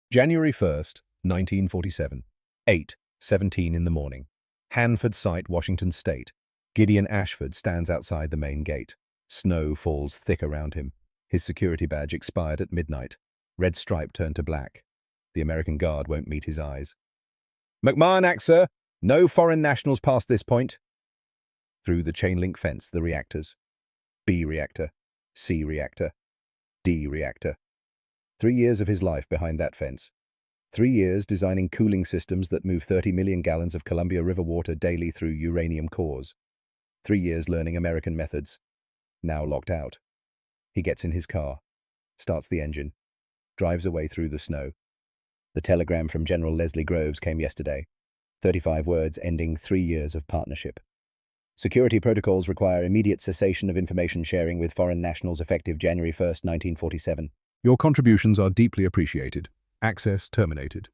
January 1st, 1947, 8:17 in the morning. Hanford Site, Washington State. Gideon Ashford stands outside the main gate. Snow falls thick around him. His security badge expired at midnight. Red stripe turned to black. The American guard won't meet his eyes. "McMahon Act, sir. No foreign nationals past this point." Through the chain-link fence, the reactors. B reactor, C reactor, D reactor. 3 years of his life behind that fence. 3 years designing cooling systems that move 30 million gallons of Columbia River water daily through uranium cores. 3 years learning American methods. Now locked out. He gets in his car, starts the engine, drives away through the snow. The telegram from General Leslie Groves came yesterday. 35 words ending 3 years of partnership. Security protocols require immediate cessation of information sharing with foreign nationals effective January 1st, 1947. Your contributions are deeply appreciated. Access terminated.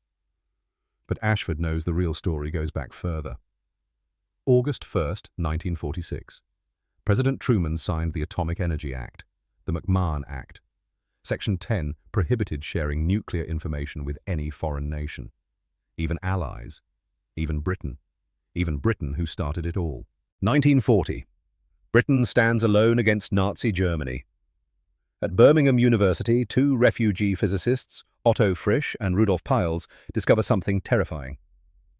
But Ashford knows the real story goes back further. August 1st, 1946. President Truman signed the Atomic Energy Act, the McMahon Act. Section 10 prohibited sharing nuclear information with any foreign nation. Even allies. Even Britain. Even Britain, who started it all. 1940. Britain stands alone against Nazi Germany. At Birmingham University, 2 refugee physicists, Otto Frisch and Rudolf Peierls, discover something terrifying.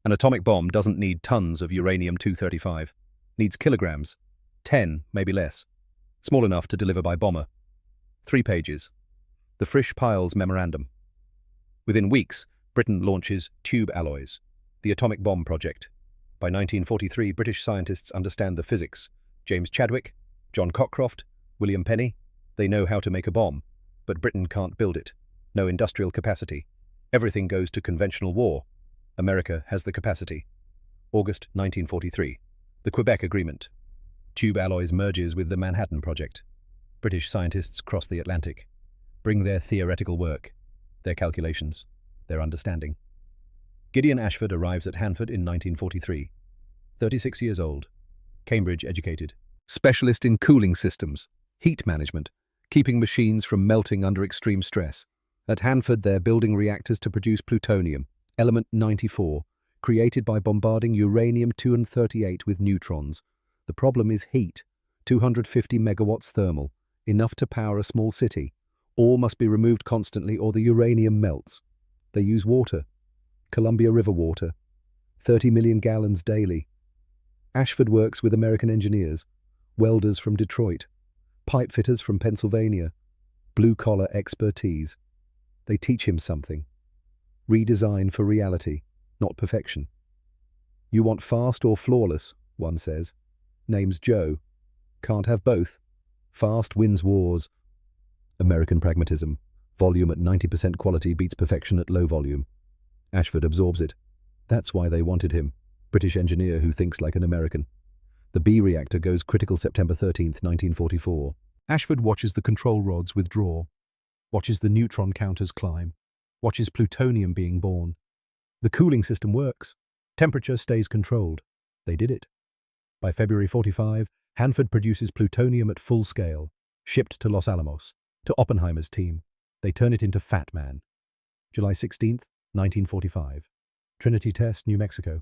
An atomic bomb doesn't need tons of uranium-235. Needs kilograms. 10, maybe less. Small enough to deliver by bomber. 3 pages. The Frisch-Peierls Memorandum. Within weeks, Britain launches tube alloys, the atomic bomb project. By 1943, British scientists understand the physics. James Chadwick, John Cockcroft, William Penny. They know how to make a bomb, but Britain can't build it. No industrial capacity. Everything goes to conventional war. America has the capacity. August 1943. The Quebec Agreement. Tube alloys merges with the Manhattan Project. British scientists cross the Atlantic. Bring their theoretical work, their calculations, their understanding. Gideon Ashford arrives at Hanford in 1943. 36 years old. Cambridge educated. Specialist in cooling systems, heat management, keeping machines from melting under extreme stress. At Hanford, they're building reactors to produce plutonium, element 94, created by bombarding uranium-238 with neutrons. The problem is heat, 250 megawatts thermal, enough to power a small city. All must be removed constantly or the uranium melts. They use water, Columbia River water, 30 million gallons daily. Ashford works with American engineers, welders from Detroit, pipe fitters from Pennsylvania, blue-collar expertise. They teach him something. Redesign for reality, not perfection. You want fast or flawless, one says. Name's Joe. Can't have both. Fast wins wars. American pragmatism. Volume at 90% quality beats perfection at low volume. Ashford absorbs it. That's why they wanted him. British engineer who thinks like an American. The B reactor goes critical September 13th, 1944. Ashford watches the control rods withdraw, watches the neutron counters climb, watches plutonium being born. The cooling system works. Temperature stays controlled. They did it. By February 45, Hanford produces plutonium at full scale, shipped to Los Alamos, to Oppenheimer's team. They turn it into Fat Man. July 16th, 1945. Trinity Test, New Mexico.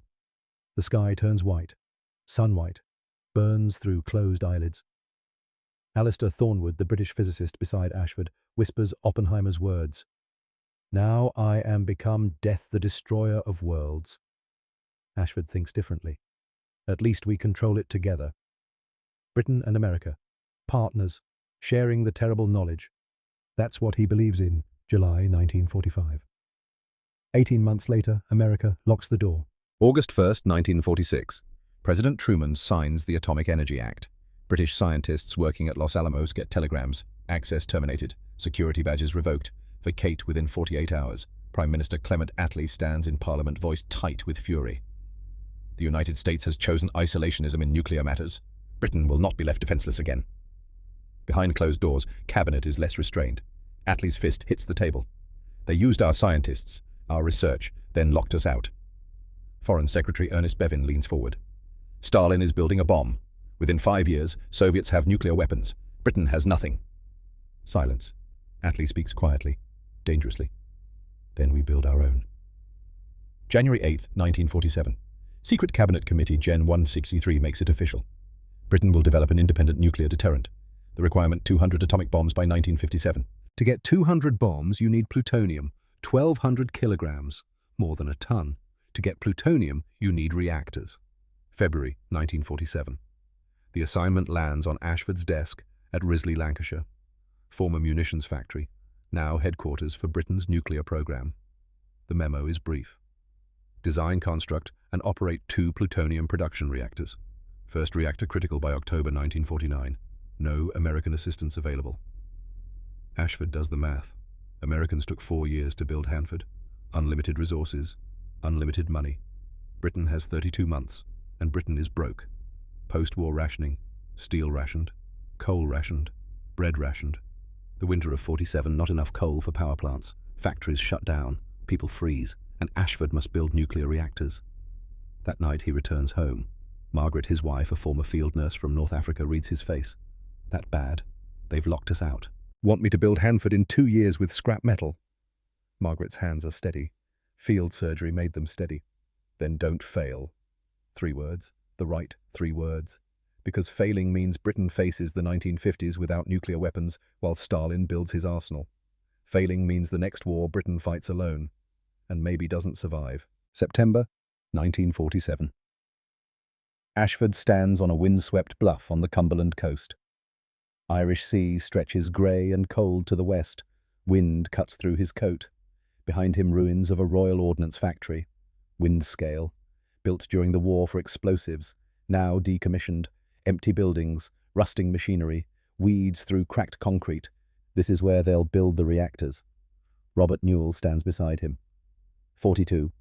The sky turns white, sun-white, burns through closed eyelids. Alistair Thornwood, the British physicist beside Ashford, whispers Oppenheimer's words. "Now I am become death, the destroyer of worlds." Ashford thinks differently. At least we control it together. Britain and America, partners, sharing the terrible knowledge. That's what he believes in, July 1945. 18 months later, America locks the door. August 1st, 1946. President Truman signs the Atomic Energy Act. British scientists working at Los Alamos get telegrams. Access terminated. Security badges revoked. Vacate within 48 hours. Prime Minister Clement Attlee stands in Parliament, voice tight with fury. The United States has chosen isolationism in nuclear matters. Britain will not be left defenseless again. Behind closed doors, Cabinet is less restrained. Attlee's fist hits the table. They used our scientists, our research, then locked us out. Foreign Secretary Ernest Bevin leans forward. Stalin is building a bomb. Within 5 years, Soviets have nuclear weapons. Britain has nothing. Silence. Attlee speaks quietly, dangerously. Then we build our own. January 8, 1947. Secret Cabinet Committee Gen 163 makes it official. Britain will develop an independent nuclear deterrent. The requirement 200 atomic bombs by 1957. To get 200 bombs, you need plutonium, 1,200 kilograms, more than a ton. To get plutonium, you need reactors. February 1947. The assignment lands on Ashford's desk at Risley, Lancashire, former munitions factory, now headquarters for Britain's nuclear program. The memo is brief. Design, construct, and operate 2 plutonium production reactors. First reactor critical by October 1949. No American assistance available. Ashford does the math. Americans took 4 years to build Hanford. Unlimited resources, unlimited money. Britain has 32 months, and Britain is broke. Post-war rationing, steel rationed, coal rationed, bread rationed. The winter of 47, not enough coal for power plants. Factories shut down, people freeze, and Ashford must build nuclear reactors. That night he returns home. Margaret, his wife, a former field nurse from North Africa, reads his face. That bad. They've locked us out. Want me to build Hanford in 2 years with scrap metal? Margaret's hands are steady. Field surgery made them steady. Then don't fail. 3 words. The right 3 words. Because failing means Britain faces the 1950s without nuclear weapons while Stalin builds his arsenal. Failing means the next war Britain fights alone, and maybe doesn't survive. September 1947. Ashford stands on a windswept bluff on the Cumberland coast. Irish sea stretches grey and cold to the west. Wind cuts through his coat. Behind him ruins of a Royal Ordnance factory. Windscale, built during the war for explosives, now decommissioned. Empty buildings, rusting machinery, weeds through cracked concrete. This is where they'll build the reactors. Robert Newell stands beside him. 42,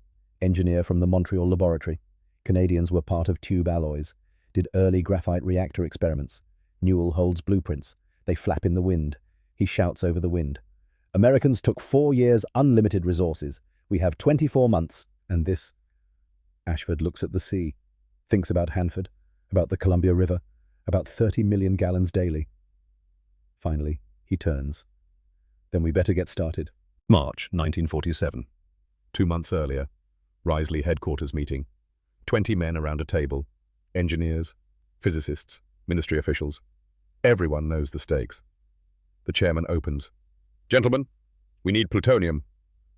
engineer from the Montreal laboratory. Canadians were part of Tube Alloys, did early graphite reactor experiments. Newell holds blueprints. They flap in the wind. He shouts over the wind. Americans took 4 years, unlimited resources. We have 24 months. And this? Ashford looks at the sea, thinks about Hanford, about the Columbia River, about 30 million gallons daily. Finally, he turns. Then we better get started. March 1947. 2 months earlier, Risley headquarters meeting. 20 men around a table. Engineers, physicists, ministry officials. Everyone knows the stakes. The chairman opens. Gentlemen, we need plutonium.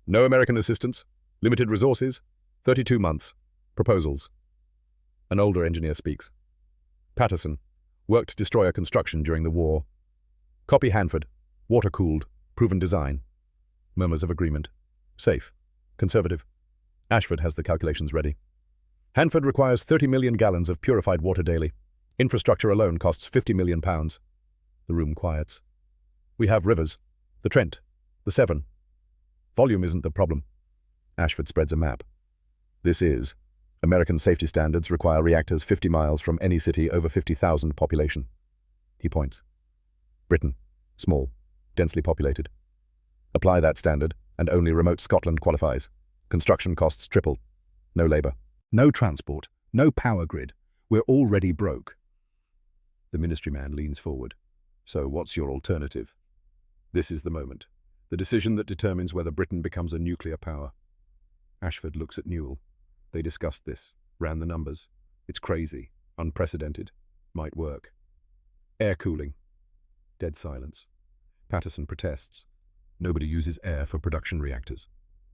No American assistance. Limited resources. 32 months. Proposals. An older engineer speaks. Patterson, worked destroyer construction during the war. Copy Hanford, water-cooled, proven design. Murmurs of agreement. Safe. Conservative. Ashford has the calculations ready. Hanford requires 30 million gallons of purified water daily. Infrastructure alone costs £50 million. The room quiets. We have rivers. The Trent. The Severn. Volume isn't the problem. Ashford spreads a map. This is. American safety standards require reactors 50 miles from any city over 50,000 population. He points. Britain. Small. Densely populated. Apply that standard, and only remote Scotland qualifies. Construction costs triple. No labour. No transport. No power grid. We're already broke. The ministry man leans forward. So what's your alternative? This is the moment. The decision that determines whether Britain becomes a nuclear power. Ashford looks at Newell. They discussed this, ran the numbers. It's crazy, unprecedented, might work. Air cooling. Dead silence. Patterson protests. Nobody uses air for production reactors.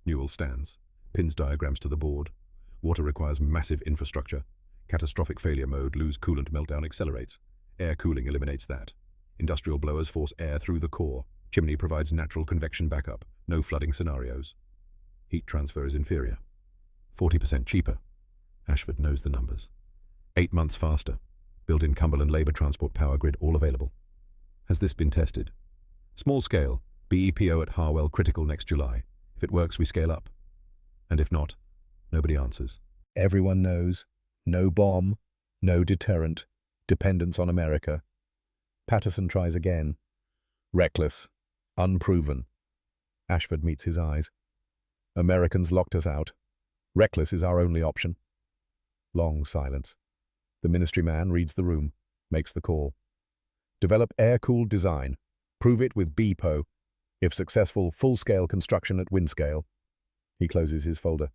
Newell stands, pins diagrams to the board. Water requires massive infrastructure. Catastrophic failure mode, lose coolant meltdown accelerates. Air cooling eliminates that. Industrial blowers force air through the core. Chimney provides natural convection backup. No flooding scenarios. Heat transfer is inferior. 40% cheaper. Ashford knows the numbers. 8 months faster. Built-in Cumberland labour transport power grid all available. Has this been tested? Small scale. BEPO at Harwell critical next July. If it works, we scale up. And if not, nobody answers. Everyone knows. No bomb. No deterrent. Dependence on America. Patterson tries again. Reckless. Unproven. Ashford meets his eyes. Americans locked us out. Reckless is our only option. Long silence. The ministry man reads the room, makes the call. Develop air-cooled design. Prove it with BEPO. If successful, full-scale construction at Windscale. He closes his folder.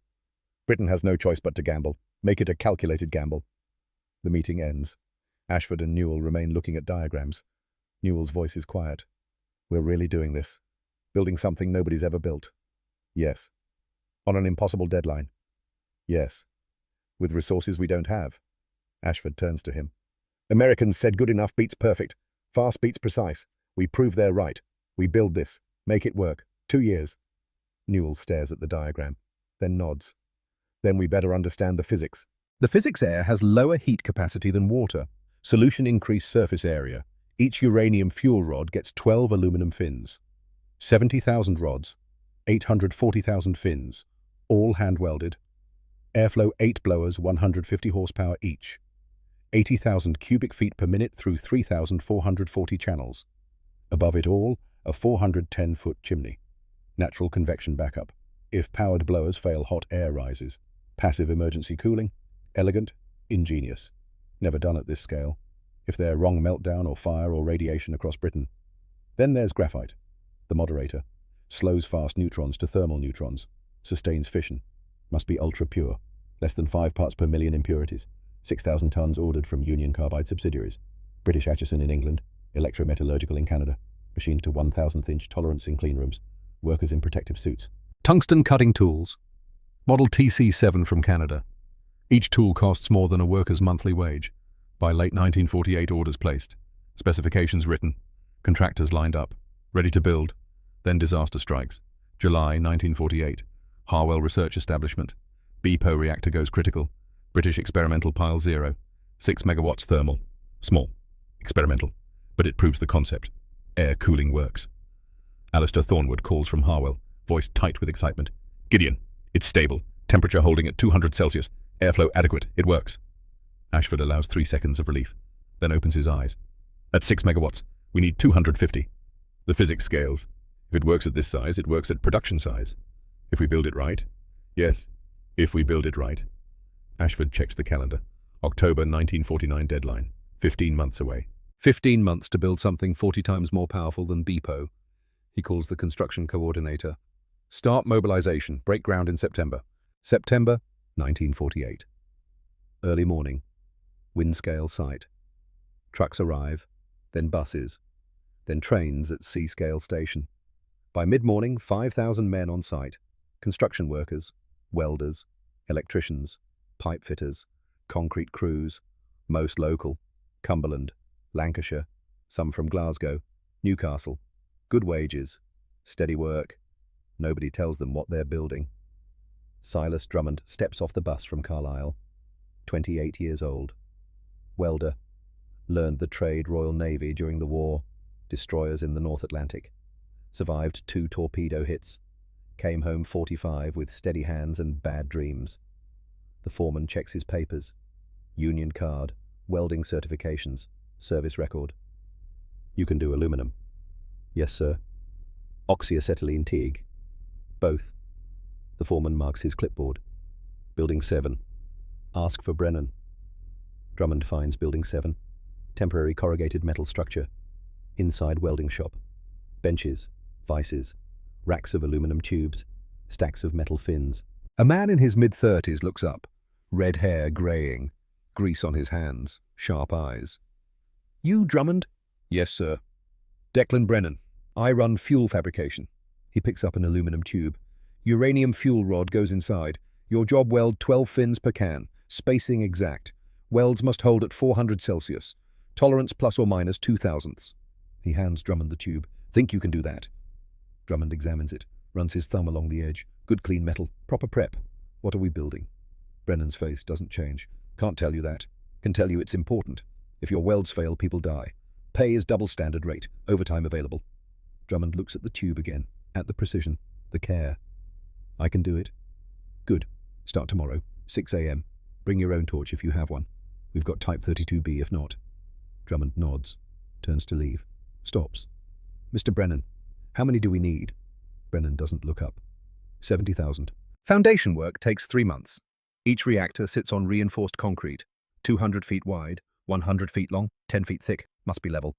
Britain has no choice but to gamble. Make it a calculated gamble. The meeting ends. Ashford and Newell remain looking at diagrams. Newell's voice is quiet. We're really doing this. Building something nobody's ever built. Yes. On an impossible deadline. Yes. With resources we don't have. Ashford turns to him. Americans said good enough beats perfect. Fast beats precise. We prove they're right. We build this. Make it work. 2 years. Newell stares at the diagram, then nods. Then we better understand the physics. The physics air has lower heat capacity than water. Solution increased surface area. Each uranium fuel rod gets 12 aluminum fins. 70,000 rods, 840,000 fins, all hand-welded. Airflow 8 blowers, 150 horsepower each. 80,000 cubic feet per minute through 3,440 channels. Above it all, a 410-foot chimney. Natural convection backup. If powered blowers fail, hot air rises. Passive emergency cooling. Elegant, ingenious. Never done at this scale. If they're wrong, meltdown or fire or radiation across Britain. Then there's graphite, the moderator. Slows fast neutrons to thermal neutrons. Sustains fission. Must be ultra-pure. Less than 5 parts per million impurities. 6,000 tons ordered from Union Carbide subsidiaries. British Atchison in England. Electrometallurgical in Canada. Machined to 1,000th inch tolerance in clean rooms. Workers in protective suits. Tungsten cutting tools. Model TC7 from Canada. Each tool costs more than a worker's monthly wage. By late 1948, orders placed. Specifications written. Contractors lined up. Ready to build. Then disaster strikes. July 1948. Harwell Research Establishment. BPO reactor goes critical. British experimental pile 0. 6 megawatts thermal. Small. Experimental. But it proves the concept. Air cooling works. Alistair Thornwood calls from Harwell, voice tight with excitement. Gideon, it's stable. Temperature holding at 200 Celsius. Airflow adequate. It works. Ashford allows 3 seconds of relief, then opens his eyes. At 6 megawatts, we need 250. The physics scales. If it works at this size, it works at production size. If we build it right. Yes, if we build it right. Ashford checks the calendar. October 1949 deadline. 15 months away. 15 months to build something 40 times more powerful than BPO. He calls the construction coordinator. Start mobilization. Break ground in September. September 1948. Early morning. Wind-scale site. Trucks arrive, then buses, then trains at C-scale station. By mid-morning, 5,000 men on site. Construction workers, welders, electricians, pipe fitters, concrete crews, most local, Cumberland, Lancashire, some from Glasgow, Newcastle. Good wages, steady work. Nobody tells them what they're building. Silas Drummond steps off the bus from Carlisle, 28 years old. Welder. Learned the trade Royal Navy during the war. Destroyers in the North Atlantic. Survived 2 torpedo hits. Came home 45 with steady hands and bad dreams. The foreman checks his papers. Union card, welding certifications, service record. You can do aluminum. Yes, sir. Oxyacetylene Teague. Both. The foreman marks his clipboard. Building 7. Ask for Brennan. Drummond finds Building 7. Temporary corrugated metal structure. Inside welding shop. Benches, vices, racks of aluminum tubes, stacks of metal fins. A man in his mid-30s looks up. Red hair greying, grease on his hands, sharp eyes. You, Drummond? Yes, sir. Declan Brennan. I run fuel fabrication. He picks up an aluminum tube. Uranium fuel rod goes inside. Your job weld 12 fins per can. Spacing exact. Welds must hold at 400 Celsius. Tolerance plus or minus 0.002. He hands Drummond the tube. Think you can do that? Drummond examines it, runs his thumb along the edge. Good clean metal. Proper prep. What are we building? Brennan's face doesn't change. Can't tell you that. Can tell you it's important. If your welds fail, people die. Pay is double standard rate. Overtime available. Drummond looks at the tube again. At the precision. The care. I can do it. Good. Start tomorrow. 6 a.m. Bring your own torch if you have one. We've got Type 32B if not. Drummond nods. Turns to leave. Stops. Mr. Brennan, how many do we need? Brennan doesn't look up. 70,000. Foundation work takes 3 months. Each reactor sits on reinforced concrete. 200 feet wide, 100 feet long, 10 feet thick. Must be level.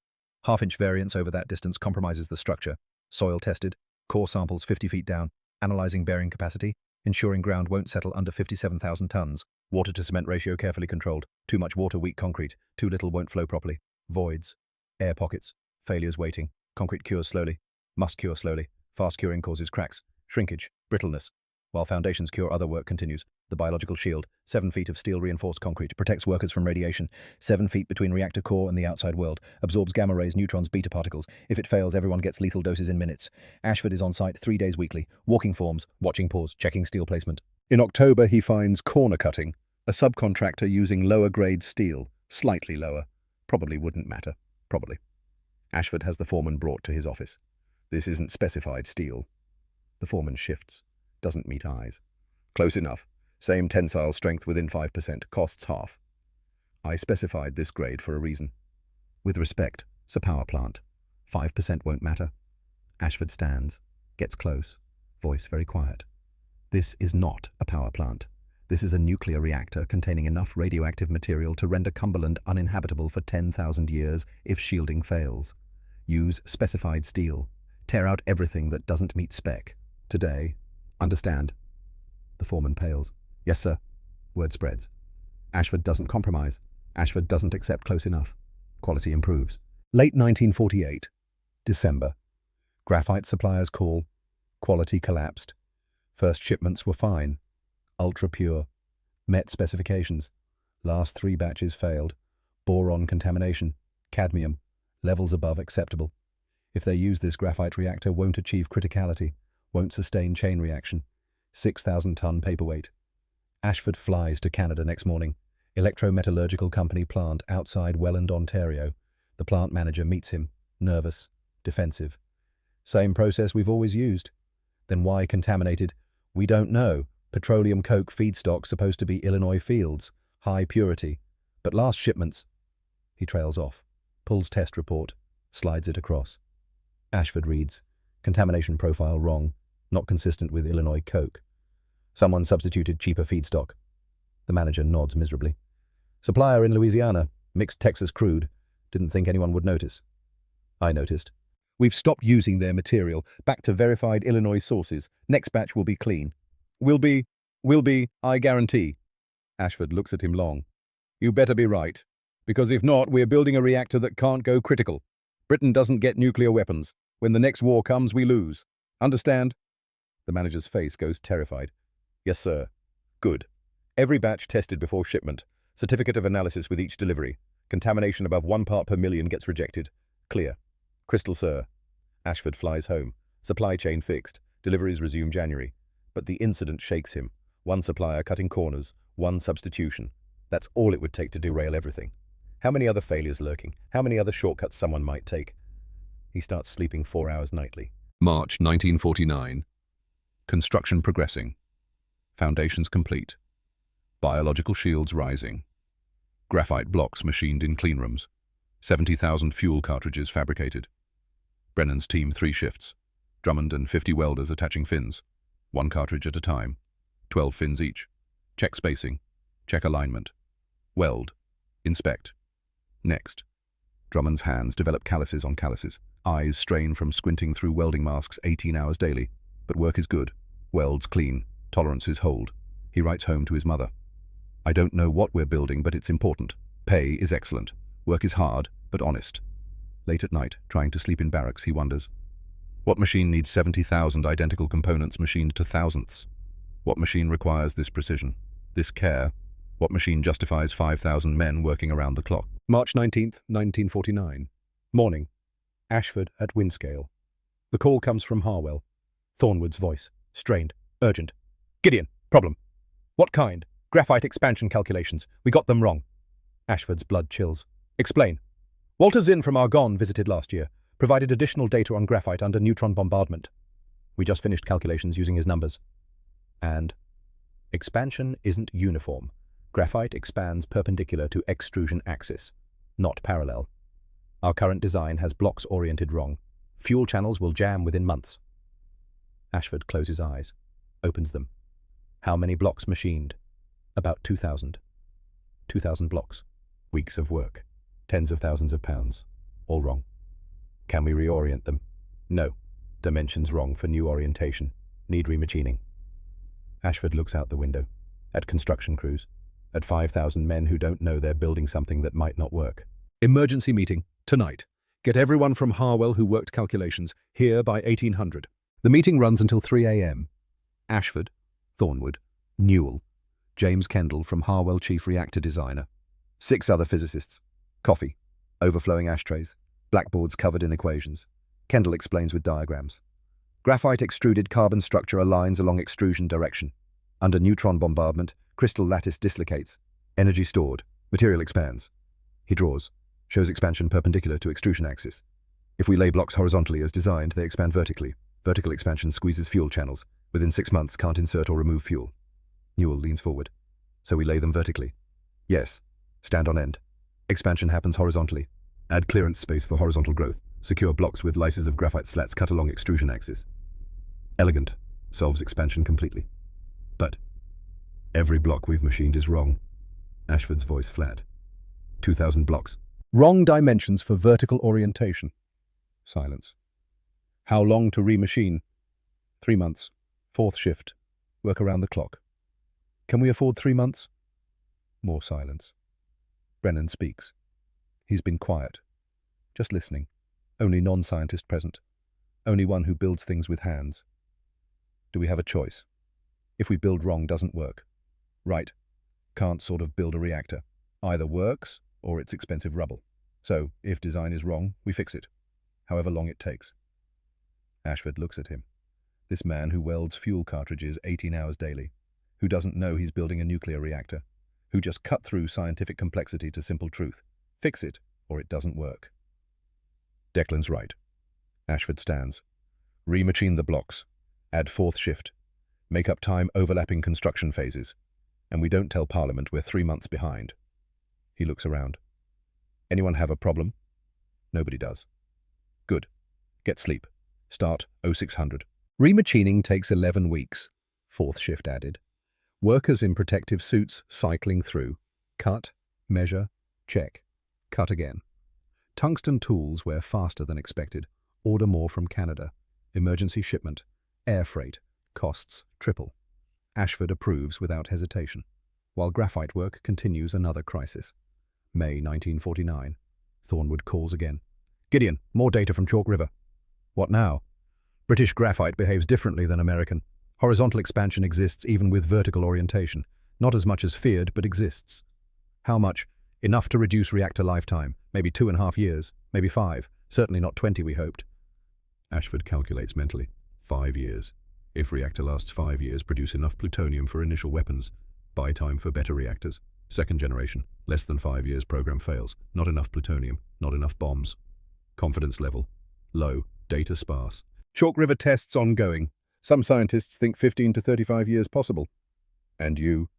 Half-inch variance over that distance compromises the structure. Soil tested. Core samples 50 feet down. Analyzing bearing capacity. ensuring ground won't settle under 57,000 tons. Water to cement ratio carefully controlled. Too much water, weak concrete. Too little, won't flow properly. Voids. Air pockets. Failures waiting. Concrete cures slowly. Must cure slowly. Fast curing causes cracks, shrinkage, brittleness. While foundations cure, other work continues. The biological shield, 7 feet of steel-reinforced concrete, protects workers from radiation. 7 feet between reactor core and the outside world. Absorbs gamma rays, neutrons, beta particles. If it fails, everyone gets lethal doses in minutes. Ashford is on site 3 days weekly. Walking forms, watching pause, checking steel placement. In October, he finds corner cutting, a subcontractor using lower-grade steel, slightly lower. Probably wouldn't matter. Probably. Ashford has the foreman brought to his office. This isn't specified steel. The foreman shifts. Doesn't meet eyes. Close enough. Same tensile strength within 5%. Costs half. I specified this grade for a reason. With respect, it's a power plant. 5% won't matter. Ashford stands. Gets close. Voice very quiet. This is not a power plant. This is a nuclear reactor containing enough radioactive material to render Cumberland uninhabitable for 10,000 years if shielding fails. Use specified steel. Tear out everything that doesn't meet spec. Today. Understand? The foreman pales. Yes, sir. Word spreads. Ashford doesn't compromise. Ashford doesn't accept close enough. Quality improves. Late 1948. December. Graphite suppliers call. Quality collapsed. First shipments were fine. Ultra pure. Met specifications. Last 3 batches failed. Boron contamination. Cadmium. Levels above acceptable. If they use this graphite reactor, won't achieve criticality. Won't sustain chain reaction. 6,000-ton paperweight. Ashford flies to Canada next morning. Electrometallurgical company plant outside Welland, Ontario. The plant manager meets him. Nervous. Defensive. Same process we've always used. Then why contaminated? We don't know. Petroleum coke feedstock supposed to be Illinois fields. High purity. But last shipments. He trails off. Pulls test report. Slides it across. Ashford reads. Contamination profile wrong. Not consistent with Illinois coke. Someone substituted cheaper feedstock. The manager nods miserably. Supplier in Louisiana. Mixed Texas crude. Didn't think anyone would notice. I noticed. We've stopped using their material. Back to verified Illinois sources. Next batch will be clean. Will be, I guarantee. Ashford looks at him long. You better be right. Because if not, we're building a reactor that can't go critical. Britain doesn't get nuclear weapons. When the next war comes, we lose. Understand? The manager's face goes terrified. Yes, sir. Good. Every batch tested before shipment. Certificate of analysis with each delivery. Contamination above 1 part per million gets rejected. Clear. Crystal, sir. Ashford flies home. Supply chain fixed. Deliveries resume January. But the incident shakes him. 1 supplier cutting corners. 1 substitution. That's all it would take to derail everything. How many other failures lurking? How many other shortcuts someone might take? He starts sleeping 4 hours nightly. March 1949. Construction progressing. Foundations complete. Biological shields rising. Graphite blocks machined in cleanrooms. 70,000 fuel cartridges fabricated. Brennan's team 3 shifts. Drummond and 50 welders attaching fins. 1 cartridge at a time. 12 fins each. Check spacing. Check alignment. Weld. Inspect. Next. Drummond's hands develop calluses on calluses. Eyes strain from squinting through welding masks 18 hours daily. But work is good. Welds clean. Tolerances hold. He writes home to his mother. I don't know what we're building, but it's important. Pay is excellent. Work is hard, but honest. Late at night, trying to sleep in barracks, he wonders. What machine needs 70,000 identical components machined to thousandths? What machine requires this precision, this care? What machine justifies 5,000 men working around the clock? March 19th, 1949. Morning. Ashford at Windscale. The call comes from Harwell. Thornwood's voice. Strained. Urgent. Gideon. Problem. What kind? Graphite expansion calculations. We got them wrong. Ashford's blood chills. Explain. Walter Zinn from Argonne visited last year. Provided additional data on graphite under neutron bombardment. We just finished calculations using his numbers. And expansion isn't uniform. Graphite expands perpendicular to extrusion axis, not parallel. Our current design has blocks oriented wrong. Fuel channels will jam within months. Ashford closes eyes, opens them. How many blocks machined? About 2,000. 2,000 blocks. Weeks of work. Tens of thousands of pounds. All wrong. Can we reorient them? No. Dimensions wrong for new orientation. Need remachining. Ashford looks out the window, at construction crews, at 5,000 men who don't know they're building something that might not work. Emergency meeting, tonight. Get everyone from Harwell who worked calculations, here by 1800. The meeting runs until 3 a.m. Ashford, Thornwood, Newell, James Kendall from Harwell Chief Reactor Designer. 6 other physicists. Coffee, overflowing ashtrays, blackboards covered in equations. Kendall explains with diagrams. Graphite extruded carbon structure aligns along extrusion direction. Under neutron bombardment, crystal lattice dislocates. Energy stored. Material expands. He draws. Shows expansion perpendicular to extrusion axis. If we lay blocks horizontally as designed, they expand vertically. Vertical expansion squeezes fuel channels. Within 6 months, can't insert or remove fuel. Newell leans forward. So we lay them vertically. Yes. Stand on end. Expansion happens horizontally. Add clearance space for horizontal growth. Secure blocks with lyses of graphite slats cut along extrusion axis. Elegant. Solves expansion completely. But every block we've machined is wrong. Ashford's voice flat. 2,000 blocks. Wrong dimensions for vertical orientation. Silence. How long to remachine? 3 months. 4th shift. Work around the clock. Can we afford 3 months? More silence. Brennan speaks. He's been quiet. Just listening. Only non-scientist present. Only one who builds things with hands. Do we have a choice? If we build wrong, doesn't work. Right. Can't sort of build a reactor. Either works or it's expensive rubble. So, if design is wrong, we fix it. However long it takes. Ashford looks at him. This man who welds fuel cartridges 18 hours daily. Who doesn't know he's building a nuclear reactor. Who just cut through scientific complexity to simple truth. Fix it or it doesn't work. Declan's right. Ashford stands. Remachine the blocks. Add 4th shift. Make up time overlapping construction phases. And we don't tell Parliament we're 3 months behind. He looks around. Anyone have a problem? Nobody does. Good. Get sleep. Start 0600. Remachining takes 11 weeks. 4th shift added. Workers in protective suits cycling through. Cut, measure, check. Cut again. Tungsten tools wear faster than expected. Order more from Canada. Emergency shipment. Air freight. Costs triple. Ashford approves without hesitation. While graphite work continues another crisis. May 1949. Thornwood calls again. Gideon, more data from Chalk River. What now? British graphite behaves differently than American. Horizontal expansion exists even with vertical orientation. Not as much as feared, but exists. How much? Enough to reduce reactor lifetime. Maybe 2.5 years. Maybe 5. Certainly not 20, we hoped. Ashford calculates mentally. 5 years. If reactor lasts 5 years, produce enough plutonium for initial weapons. Buy time for better reactors. 2nd generation. Less than 5 years, program fails. Not enough plutonium. Not enough bombs. Confidence level. Low. Data sparse. Chalk River tests ongoing. Some scientists think 15 to 35 years possible. And you?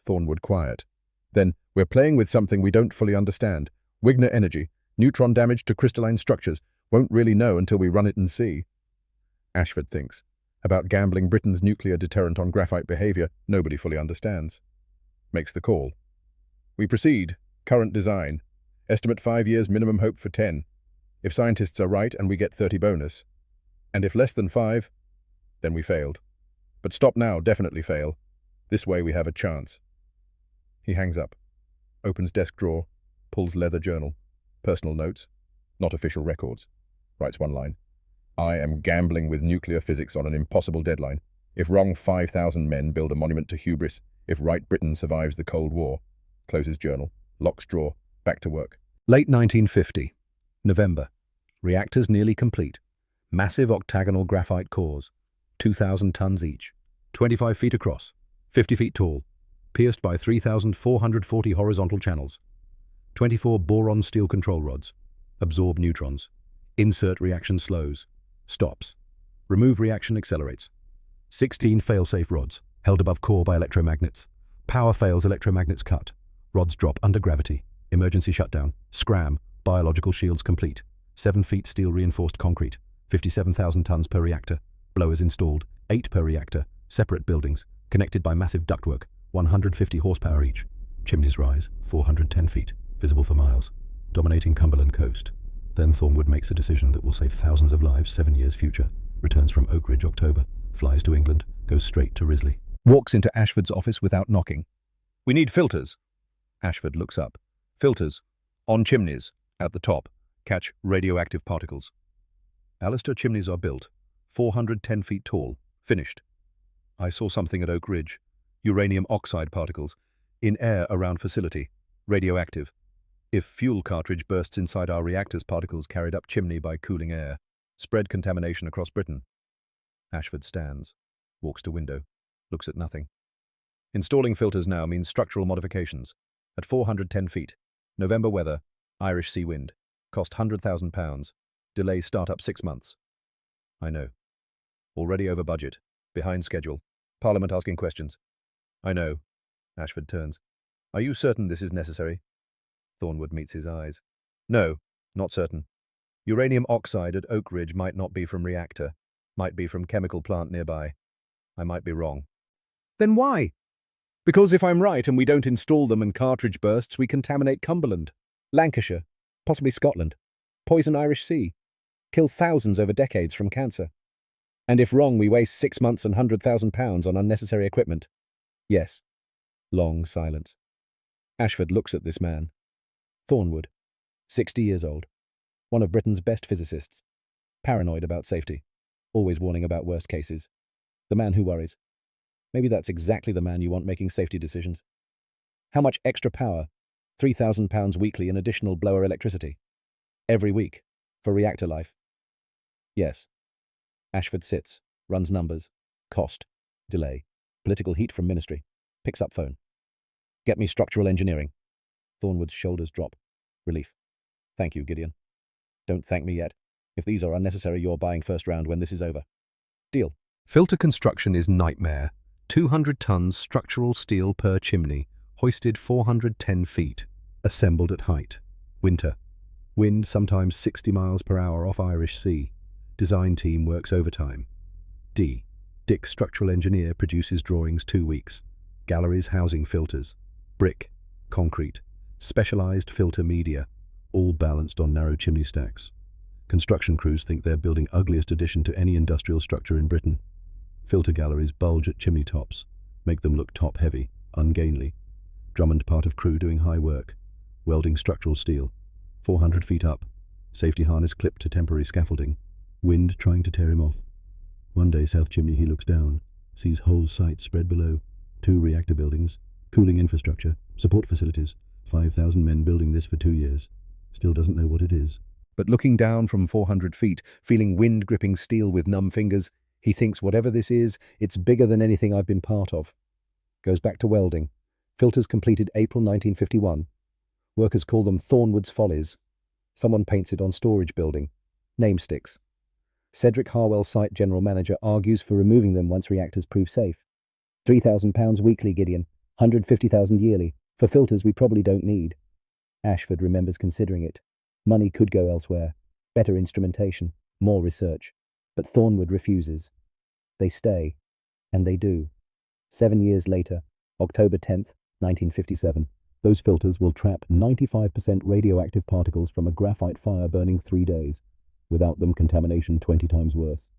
Thornwood quiet. Then, we're playing with something we don't fully understand. Wigner energy. Neutron damage to crystalline structures. Won't really know until we run it and see. Ashford thinks. About gambling Britain's nuclear deterrent on graphite behavior, nobody fully understands. Makes the call. We proceed. Current design. Estimate 5 years, minimum hope for 10. If scientists are right and we get 30 bonus. And if less than 5, then we failed. But stop now, definitely fail. This way we have a chance. He hangs up. Opens desk drawer. Pulls leather journal. Personal notes. Not official records. Writes one line. I am gambling with nuclear physics on an impossible deadline. If wrong, 5,000 men build a monument to hubris. If right, Britain survives the Cold War. Closes journal. Locks drawer. Back to work. Late 1950. November. Reactors nearly complete. Massive octagonal graphite cores. 2,000 tons each. 25 feet across. 50 feet tall. Pierced by 3,440 horizontal channels. 24 boron steel control rods. Absorb neutrons. Insert reaction slows. Stops. Remove reaction accelerates. 16 fail-safe rods, held above core by electromagnets. Power fails, electromagnets cut. Rods drop under gravity. Emergency shutdown. Scram. Biological shields complete. 7 feet steel reinforced concrete. 57,000 tons per reactor. Blowers installed. 8 per reactor. Separate buildings. Connected by massive ductwork. 150 horsepower each. Chimneys rise. 410 feet. Visible for miles. Dominating Cumberland coast. Then Thornwood makes a decision that will save thousands of lives 7 years future. Returns from Oak Ridge October. Flies to England. Goes straight to Risley. Walks into Ashford's office without knocking. "We need filters." Ashford looks up. "Filters. On chimneys. At the top. Catch radioactive particles." Alistair, chimneys are built. 410 feet tall. Finished. I saw something at Oak Ridge. Uranium oxide particles. In air around facility. Radioactive. If fuel cartridge bursts inside our reactors, particles carried up chimney by cooling air. Spread contamination across Britain. Ashford stands. Walks to window. Looks at nothing. Installing filters now means structural modifications. At 410 feet. November weather. Irish sea wind. Cost £100,000. Delay startup 6 months. I know. Already over budget. Behind schedule. Parliament asking questions. I know. Ashford turns. Are you certain this is necessary? Thornwood meets his eyes. No, not certain. Uranium oxide at Oak Ridge might not be from reactor. Might be from chemical plant nearby. I might be wrong. Then why? Because if I'm right and we don't install them and cartridge bursts, we contaminate Cumberland, Lancashire, possibly Scotland, poison Irish Sea, kill thousands over decades from cancer. And if wrong, we waste 6 months and £100,000 on unnecessary equipment. Yes. Long silence. Ashford looks at this man. Thornwood, 60 years old, one of Britain's best physicists, paranoid about safety, always warning about worst cases. The man who worries. Maybe that's exactly the man you want making safety decisions. How much extra power? £3,000 weekly in additional blower electricity. Every week. For reactor life. Yes. Ashford sits, runs numbers. Cost. Delay. Political heat from ministry. Picks up phone. Get me structural engineering. Thornwood's shoulders drop. Relief. Thank you, Gideon. Don't thank me yet. If these are unnecessary, you're buying first round when this is over. Deal. Filter construction is nightmare. 200 tons structural steel per chimney, hoisted 410 feet, assembled at height. Winter. Wind sometimes 60 miles per hour off Irish Sea. Design team works overtime. D. Dick, structural engineer, produces drawings 2 weeks. Galleries housing filters. Brick. Concrete. Specialized filter media. All balanced on narrow chimney stacks. Construction crews think they're building ugliest addition to any industrial structure in Britain. Filter galleries bulge at chimney tops, make them look top-heavy, ungainly. Drummond part of crew doing high work. Welding structural steel. 400 feet up. Safety harness clipped to temporary scaffolding. Wind trying to tear him off. One day south chimney he looks down, sees whole site spread below. 2 reactor buildings, cooling infrastructure, support facilities. 5,000 men building this for 2 years. Still doesn't know what it is. But looking down from 400 feet, feeling wind gripping steel with numb fingers, he thinks whatever this is, it's bigger than anything I've been part of. Goes back to welding. Filters completed April 1951. Workers call them Thornwood's Follies. Someone paints it on storage building. Name sticks. Cedric Harwell, site general manager, argues for removing them once reactors prove safe. £3,000 weekly, Gideon. 150,000 yearly. For filters we probably don't need. Ashford remembers considering it. Money could go elsewhere. Better instrumentation. More research. But Thornwood refuses. They stay. And they do. 7 years later, October 10th, 1957, those filters will trap 95% radioactive particles from a graphite fire burning 3 days. Without them, contamination 20 times worse.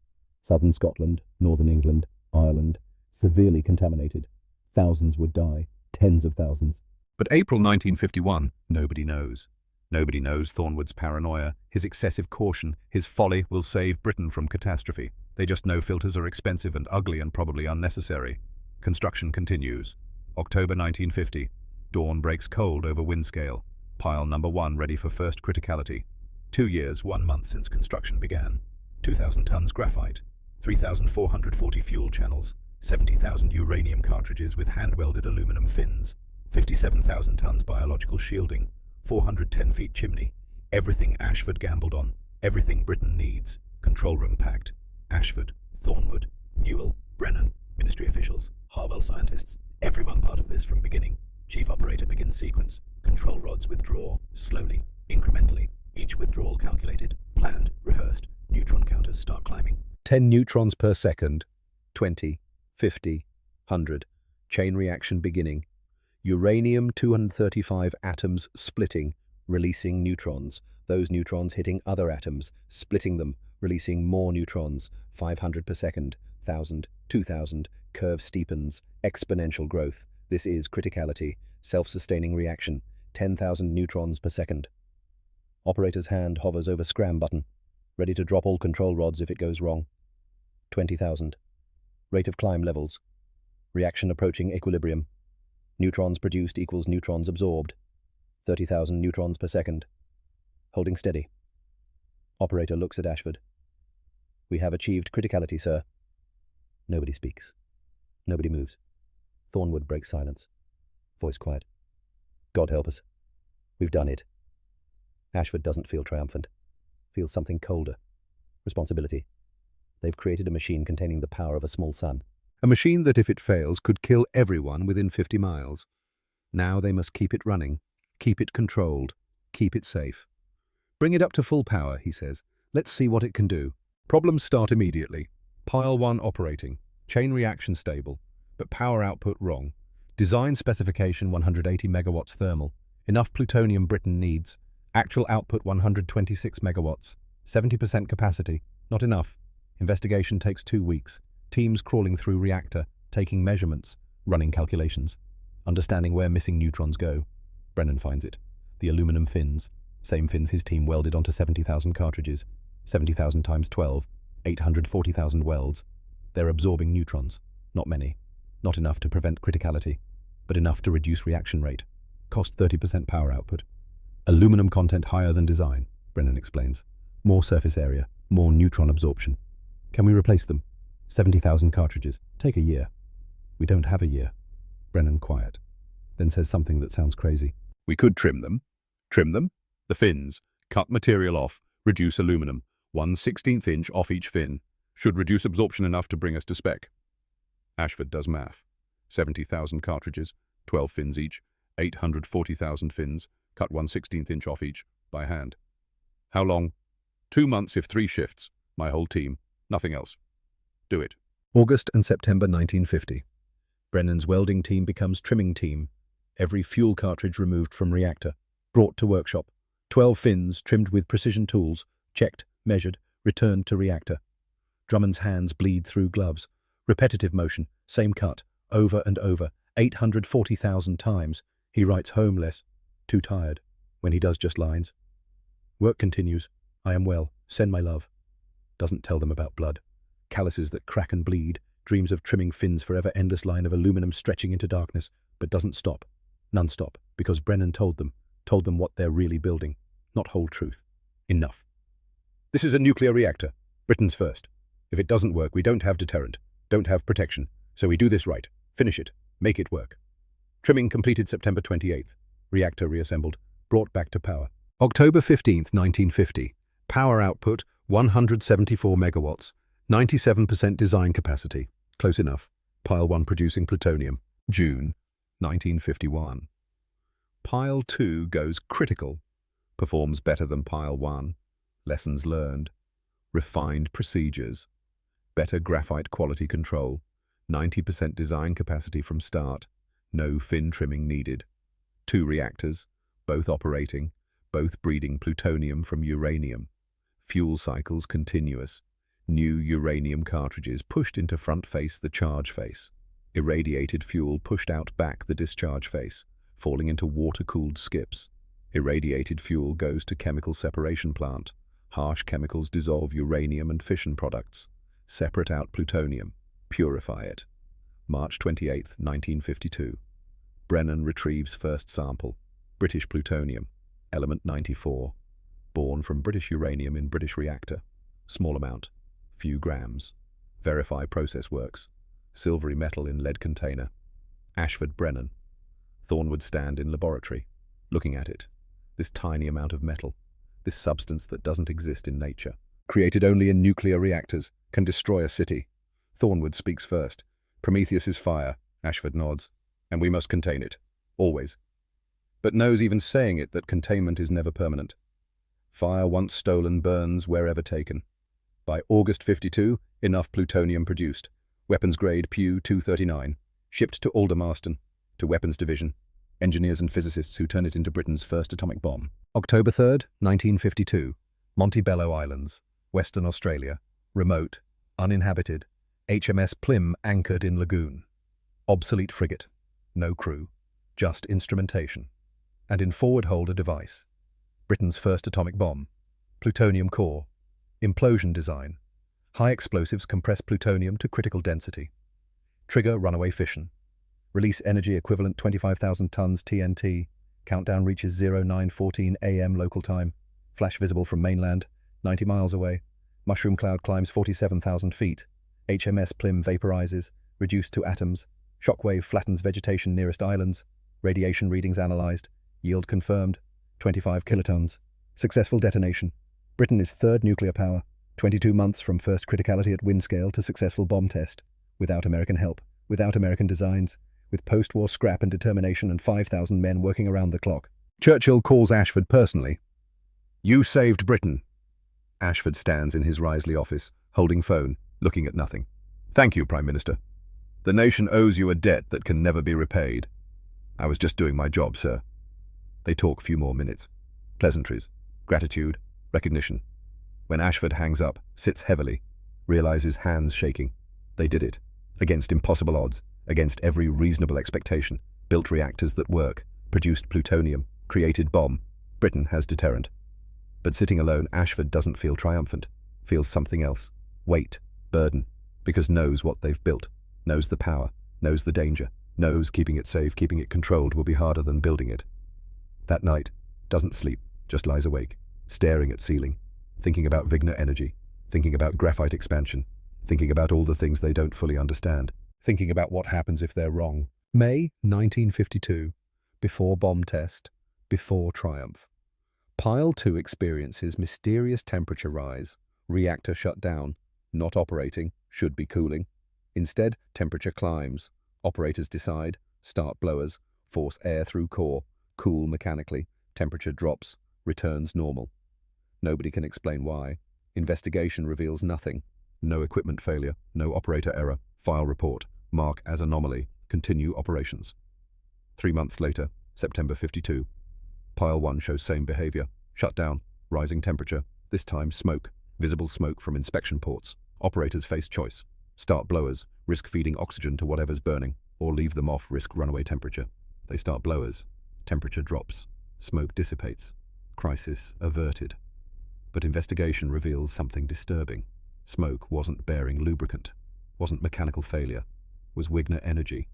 Southern Scotland, northern England, Ireland, severely contaminated. Thousands would die. Tens of thousands. But April 1951, nobody knows. Nobody knows Thornwood's paranoia, his excessive caution, his folly will save Britain from catastrophe. They just know filters are expensive and ugly and probably unnecessary. Construction continues. October 1950. Dawn breaks cold over wind scale. Pile number 1 ready for first criticality. 2 years, 1 month since construction began. 2,000 tons graphite. 3,440 fuel channels. 70,000 uranium cartridges with hand-welded aluminum fins. 57,000 tons biological shielding. 410 feet chimney. Everything Ashford gambled on. Everything Britain needs. Control room packed. Ashford, Thornwood, Newell, Brennan, ministry officials, Harwell scientists. Everyone part of this from beginning. Chief operator begins sequence. Control rods withdraw, slowly, incrementally. Each withdrawal calculated, planned, rehearsed. Neutron counters start climbing. 10 neutrons per second. 20, 50, 100. Chain reaction beginning. Uranium-235 atoms splitting, releasing neutrons. Those neutrons hitting other atoms, splitting them, releasing more neutrons. 500 per second, 1,000, 2,000. Curve steepens, exponential growth. This is criticality, self-sustaining reaction, 10,000 neutrons per second. Operator's hand hovers over scram button, ready to drop all control rods if it goes wrong. 20,000. Rate of climb levels. Reaction approaching equilibrium. Neutrons produced equals neutrons absorbed. 30,000 neutrons per second. Holding steady. Operator looks at Ashford. We have achieved criticality, sir. Nobody speaks. Nobody moves. Thornwood breaks silence. Voice quiet. God help us. We've done it. Ashford doesn't feel triumphant. Feels something colder. Responsibility. They've created a machine containing the power of a small sun. A machine that, if it fails, could kill everyone within 50 miles. Now they must keep it running, keep it controlled, keep it safe. Bring it up to full power, he says. Let's see what it can do. Problems start immediately. Pile 1 operating. Chain reaction stable, but power output wrong. Design specification 180 megawatts thermal. Enough plutonium Britain needs. Actual output 126 megawatts. 70% capacity. Not enough. Investigation takes 2 weeks. Teams crawling through reactor, taking measurements, running calculations. Understanding where missing neutrons go. Brennan finds it. The aluminum fins. Same fins his team welded onto 70,000 cartridges. 70,000 times 12. 840,000 welds. They're absorbing neutrons. Not many. Not enough to prevent criticality, but enough to reduce reaction rate. Cost 30% power output. Aluminum content higher than design, Brennan explains. More surface area, more neutron absorption. Can we replace them? 70,000 cartridges. Take a year. We don't have a year. Brennan quiet. Then says something that sounds crazy. We could trim them. Trim them? The fins. Cut material off. Reduce aluminum. 1/16 inch off each fin. Should reduce absorption enough to bring us to spec. Ashford does math. 70,000 cartridges, 12 fins each, 840,000 fins, cut 1/16 inch off each, by hand. How long? 2 months if 3 shifts. My whole team. Nothing else. Do it. August and September 1950. Brennan's welding team becomes trimming team. Every fuel cartridge removed from reactor. Brought to workshop. 12 fins trimmed with precision tools. Checked, measured, returned to reactor. Drummond's hands bleed through gloves. Repetitive motion, same cut, over and over, 840,000 times. He writes home less, too tired, when he does just lines. Work continues. I am well, send my love. Doesn't tell them about blood. Calluses that crack and bleed, dreams of trimming fins forever, endless line of aluminum stretching into darkness, but doesn't stop. None stop, because Brennan told them what they're really building, not whole truth. Enough. This is a nuclear reactor. Britain's first. If it doesn't work, we don't have deterrent, don't have protection, so we do this right. Finish it. Make it work. Trimming completed September 28th. Reactor reassembled. Brought back to power. October 15th, 1950. Power output 174 megawatts. 97% design capacity. Close enough. Pile 1 producing plutonium. June 1951. Pile 2 goes critical. Performs better than Pile 1. Lessons learned. Refined procedures. Better graphite quality control. 90% design capacity from start. No fin trimming needed. 2 reactors, both operating, both breeding plutonium from uranium. Fuel cycles continuous. New uranium cartridges pushed into front face the charge face. Irradiated fuel pushed out back the discharge face, falling into water-cooled skips. Irradiated fuel goes to chemical separation plant. Harsh chemicals dissolve uranium and fission products. Separate out plutonium. Purify it. March 28, 1952. Brennan retrieves first sample. British plutonium. Element 94. Born from British uranium in British reactor. Small amount. Few grams. Verify process works. Silvery metal in lead container. Ashford Brennan. Thornwood stand in laboratory. Looking at it. This tiny amount of metal. This substance that doesn't exist in nature. Created only in nuclear reactors. Can destroy a city. Thornwood speaks first. Prometheus is fire. Ashford nods. And we must contain it. Always. But knows even saying it that containment is never permanent. Fire once stolen burns wherever taken. By August 52, enough plutonium produced. Weapons grade Pu-239. Shipped to Aldermaston. To Weapons Division. Engineers and physicists who turn it into Britain's first atomic bomb. October 3rd, 1952. Montebello Islands. Western Australia. Remote. Uninhabited. HMS Plym anchored in lagoon. Obsolete frigate. No crew. Just instrumentation. And in forward hold a device. Britain's first atomic bomb. Plutonium core. Implosion design. High explosives compress plutonium to critical density. Trigger runaway fission. Release energy equivalent 25,000 tons TNT. Countdown reaches 09:14 AM local time. Flash visible from mainland, 90 miles away. Mushroom cloud climbs 47,000 feet. HMS Plym vaporizes, reduced to atoms. Shockwave flattens vegetation nearest islands. Radiation readings analyzed. Yield confirmed. 25 kilotons. Successful detonation. Britain is third nuclear power. 22 months from first criticality at wind scale to successful bomb test. Without American help. Without American designs. With post-war scrap and determination and 5,000 men working around the clock. Churchill calls Ashford personally. You saved Britain. Ashford stands in his Risley office, holding phone, looking at nothing. Thank you, Prime Minister. The nation owes you a debt that can never be repaid. I was just doing my job, sir. They talk few more minutes. Pleasantries, gratitude, recognition. When Ashford hangs up, sits heavily, realizes hands shaking. They did it. Against impossible odds, against every reasonable expectation. Built reactors that work, produced plutonium, created bomb. Britain has deterrent. But sitting alone, Ashford doesn't feel triumphant. Feels something else. Weight, burden. Because knows what they've built. Knows the power. Knows the danger. Knows keeping it safe, keeping it controlled will be harder than building it. That night, doesn't sleep, just lies awake, staring at ceiling, thinking about Wigner energy, thinking about graphite expansion, thinking about all the things they don't fully understand, thinking about what happens if they're wrong. May 1952, before bomb test, before triumph. Pile 2 experiences mysterious temperature rise, reactor shut down, not operating, should be cooling. Instead, temperature climbs. Operators decide, start blowers, force air through core, cool mechanically, temperature drops, returns normal. Nobody can explain why. Investigation reveals nothing. No equipment failure, no operator error, file report, mark as anomaly, continue operations. 3 months later, September 52. Pile 1 shows same behavior, shut down, rising temperature, this time smoke, visible smoke from inspection ports. Operators face choice. Start blowers, risk feeding oxygen to whatever's burning, or leave them off, risk runaway temperature. They start blowers. Temperature drops. Smoke dissipates. Crisis averted. But investigation reveals something disturbing. Smoke wasn't bearing lubricant, wasn't mechanical failure, was Wigner energy,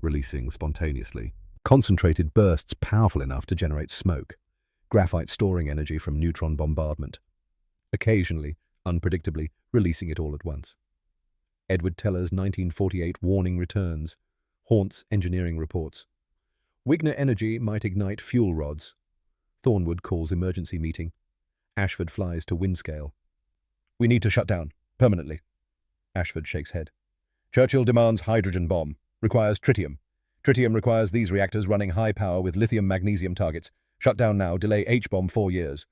releasing spontaneously. Concentrated bursts powerful enough to generate smoke. Graphite storing energy from neutron bombardment. Occasionally, unpredictably, releasing it all at once. Edward Teller's 1948 warning returns, haunts engineering reports. Wigner energy might ignite fuel rods. Thornwood calls emergency meeting. Ashford flies to Windscale. We need to shut down, permanently. Ashford shakes head. Churchill demands hydrogen bomb, requires tritium. Tritium requires these reactors running high power with lithium-magnesium targets. Shut down now, delay H-bomb 4 years.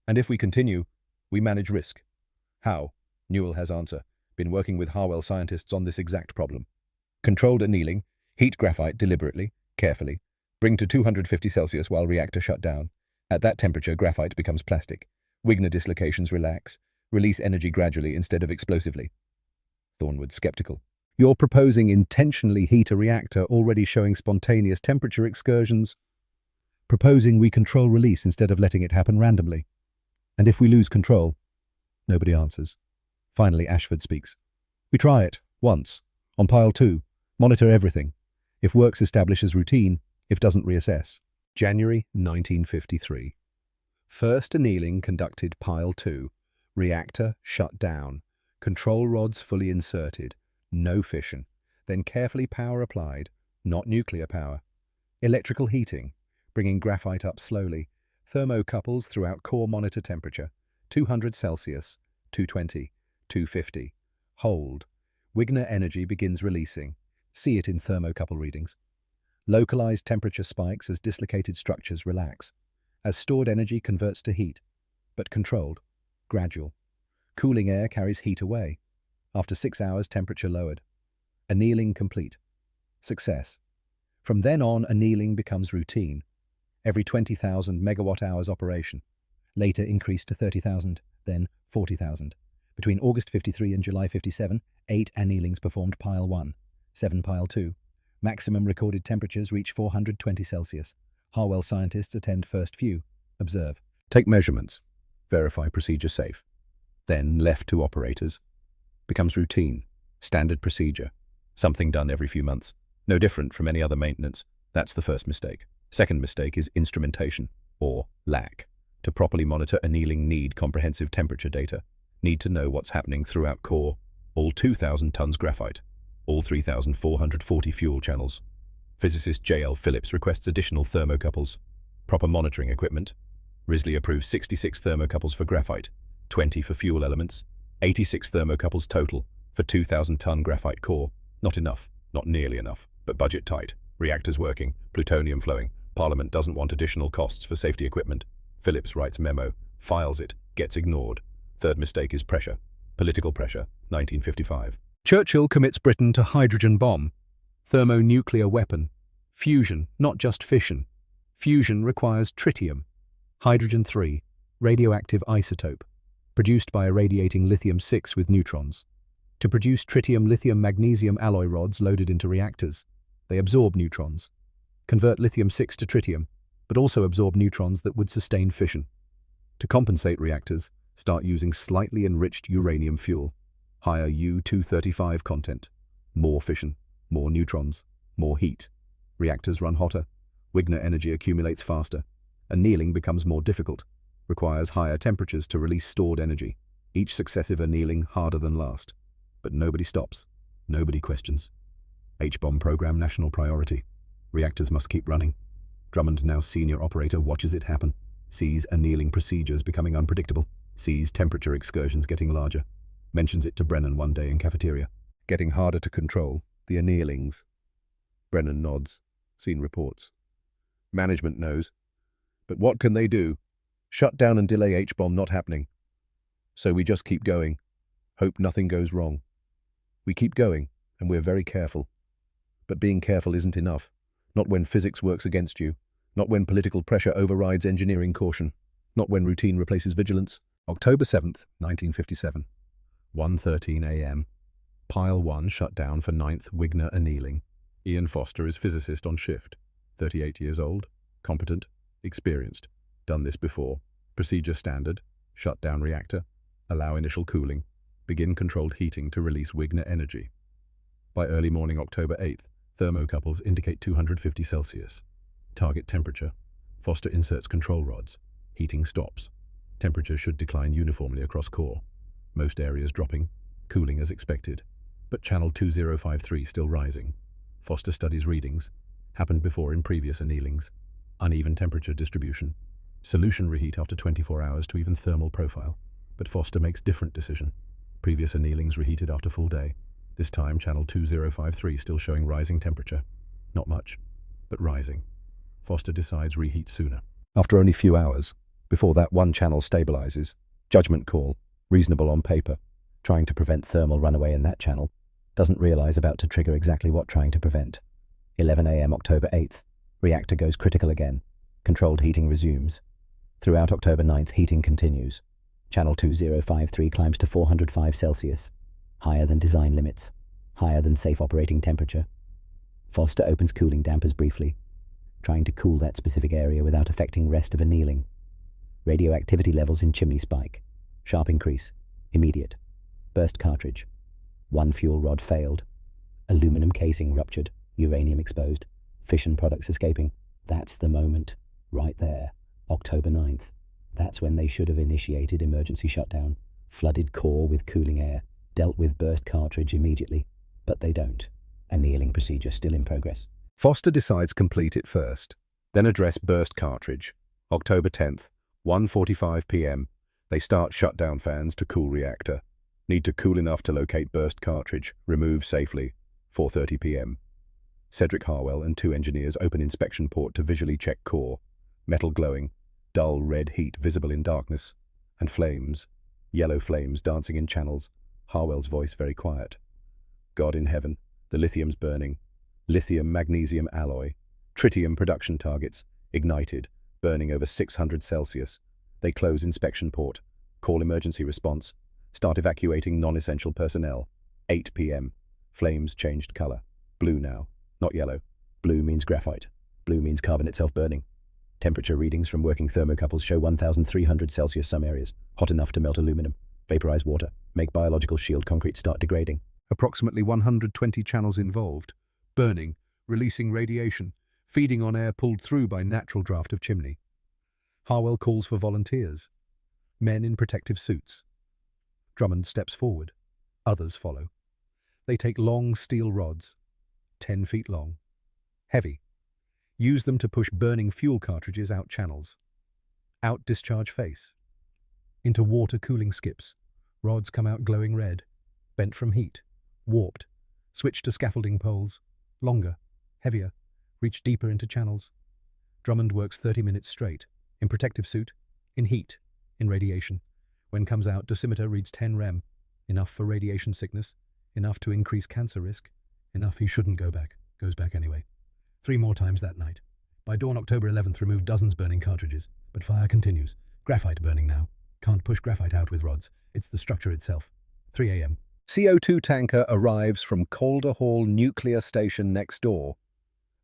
And if we continue, we manage risk. How? Newell has answer. Been working with Harwell scientists on this exact problem. Controlled annealing, heat graphite deliberately, carefully, bring to 250 Celsius while reactor shut down. At that temperature, graphite becomes plastic. Wigner dislocations relax, release energy gradually instead of explosively. Thornwood skeptical. You're proposing intentionally heat a reactor already showing spontaneous temperature excursions. Proposing we control release instead of letting it happen randomly. And if we lose control? Nobody answers. Finally, Ashford speaks. We try it, once, on pile 2, monitor everything. If works establishes routine, if doesn't reassess. January 1953. First annealing conducted pile 2, reactor shut down, control rods fully inserted, no fission, then carefully power applied, not nuclear power. Electrical heating, bringing graphite up slowly, thermocouples throughout core monitor temperature, 200 Celsius, 220, 250. Hold. Wigner energy begins releasing. See it in thermocouple readings. Localized temperature spikes as dislocated structures relax, as stored energy converts to heat, but controlled, gradual. Cooling air carries heat away. After 6 hours, temperature lowered. Annealing complete. Success. From then on, annealing becomes routine. Every 20,000 megawatt hours operation. Later increased to 30,000, then 40,000. Between August 53 and July 57, 8 annealings performed Pile 1, 7 Pile 2. Maximum recorded temperatures reach 420 Celsius. Harwell scientists attend first view. Observe. Take measurements. Verify procedure safe. Then left to operators. Becomes routine. Standard procedure. Something done every few months. No different from any other maintenance. That's the first mistake. Second mistake is instrumentation, or lack. To properly monitor annealing, need comprehensive temperature data. Need to know what's happening throughout core. All 2,000 tons graphite. All 3,440 fuel channels. Physicist J.L. Phillips requests additional thermocouples. Proper monitoring equipment. Risley approves 66 thermocouples for graphite, 20 for fuel elements, 86 thermocouples total for 2,000-ton graphite core. Not enough, not nearly enough, but budget tight. Reactors working, plutonium flowing. Parliament doesn't want additional costs for safety equipment. Phillips writes memo, files it, gets ignored. Third mistake is pressure. Political pressure, 1955. Churchill commits Britain to hydrogen bomb. Thermonuclear weapon. Fusion, not just fission. Fusion requires tritium. Hydrogen-3, radioactive isotope, produced by irradiating lithium-6 with neutrons. To produce tritium-lithium-magnesium alloy rods loaded into reactors, they absorb neutrons, convert lithium-6 to tritium, but also absorb neutrons that would sustain fission. To compensate reactors, start using slightly enriched uranium fuel, higher U-235 content, more fission, more neutrons, more heat. Reactors run hotter, Wigner energy accumulates faster, annealing becomes more difficult, requires higher temperatures to release stored energy, each successive annealing harder than last. But nobody stops, nobody questions. H-bomb program national priority. Reactors must keep running. Drummond, now senior operator, watches it happen, sees annealing procedures becoming unpredictable, sees temperature excursions getting larger, mentions it to Brennan one day in cafeteria. Getting harder to control, the annealings. Brennan nods, seen reports. Management knows. But what can they do? Shut down and delay H-bomb not happening. So we just keep going. Hope nothing goes wrong. We keep going, and we're very careful. But being careful isn't enough. Not when physics works against you. Not when political pressure overrides engineering caution. Not when routine replaces vigilance. October 7th, 1957. 1:13 a.m. Pile 1 shut down for 9th Wigner annealing. Ian Foster is physicist on shift. 38 years old. Competent. Experienced. Done this before. Procedure standard. Shut down reactor. Allow initial cooling. Begin controlled heating to release Wigner energy. By early morning October 8th, thermocouples indicate 250 Celsius. Target temperature. Foster inserts control rods. Heating stops. Temperature should decline uniformly across core. Most areas dropping. Cooling as expected. But channel 2053 still rising. Foster studies readings. Happened before in previous annealings. Uneven temperature distribution. Solution reheat after 24 hours to even thermal profile. But Foster makes different decision. Previous annealings reheated after full day. This time channel 2053 still showing rising temperature. Not much, but rising. Foster decides reheat sooner. After only few hours, before that one channel stabilizes, judgment call, reasonable on paper, Trying to prevent thermal runaway in that channel. Doesn't realize about to trigger exactly what trying to prevent. 11 a.m. October 8th. Reactor goes critical again. Controlled heating resumes. Throughout October 9th, heating continues. Channel 2053 climbs to 405 Celsius. Higher than design limits. Higher than safe operating temperature. Foster opens cooling dampers briefly, trying to cool that specific area without affecting rest of annealing. Radioactivity levels in chimney spike. Sharp increase. Immediate. Burst cartridge. One fuel rod failed. Aluminum casing ruptured. Uranium exposed. Fission products escaping. That's the moment. Right there. October 9th. That's when they should have initiated emergency shutdown. Flooded core with cooling air. Dealt with burst cartridge immediately. But they don't. Annealing procedure still in progress. Foster decides complete it first. Then address burst cartridge. October 10th, 1:45 p.m. They start shutdown fans to cool reactor. Need to cool enough to locate burst cartridge. Remove safely. 4:30 p.m. Cedric Harwell and 2 engineers open inspection port to visually check core. Metal glowing. Dull red heat visible in darkness. And flames. Yellow flames dancing in channels. Harwell's voice very quiet. God in heaven. The lithium's burning. Lithium magnesium alloy. Tritium production targets. Ignited. Burning over 600 Celsius. They close inspection port. Call emergency response. Start evacuating non-essential personnel. 8 p.m. Flames changed color. Blue now, not yellow. Blue means graphite. Blue means carbon itself burning. Temperature readings from working thermocouples show 1,300 Celsius some areas, hot enough to melt aluminum, vaporize water, make biological shield concrete start degrading. Approximately 120 channels involved. Burning, releasing radiation, feeding on air pulled through by natural draft of chimney. Harwell calls for volunteers. Men in protective suits. Drummond steps forward. Others follow. They take long steel rods, 10 feet long. Heavy. Use them to push burning fuel cartridges out channels. Out discharge face. Into water cooling skips. Rods come out glowing red. Bent from heat. Warped. Switch to scaffolding poles. Longer. Heavier. Reach deeper into channels. Drummond works 30 minutes straight. In protective suit. In heat. In radiation. When comes out, dosimeter reads 10 rem. Enough for radiation sickness. Enough to increase cancer risk. Enough he shouldn't go back. Goes back anyway. 3 more times that night. By dawn October 11th, removed dozens burning cartridges. But fire continues. Graphite burning now. Can't push graphite out with rods. It's the structure itself. 3 a.m. CO2 tanker arrives from Calder Hall nuclear station next door.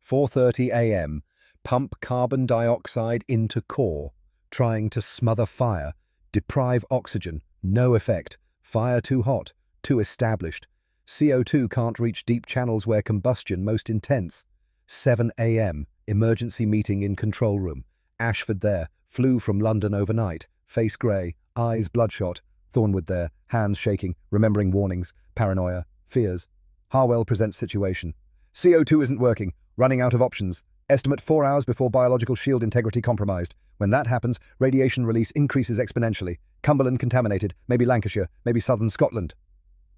4:30 a.m. Pump carbon dioxide into core. Trying to smother fire. Deprive oxygen. No effect. Fire too hot. Too established. CO2 can't reach deep channels where combustion most intense. 7 a.m. Emergency meeting in control room. Ashford there. Flew from London overnight. Face grey. Eyes bloodshot. Thornwood there. Hands shaking. Remembering warnings. Paranoia. Fears. Harwell presents situation. CO2 isn't working. Running out of options. Estimate 4 hours before biological shield integrity compromised. When that happens, radiation release increases exponentially. Cumberland contaminated. Maybe Lancashire. Maybe southern Scotland.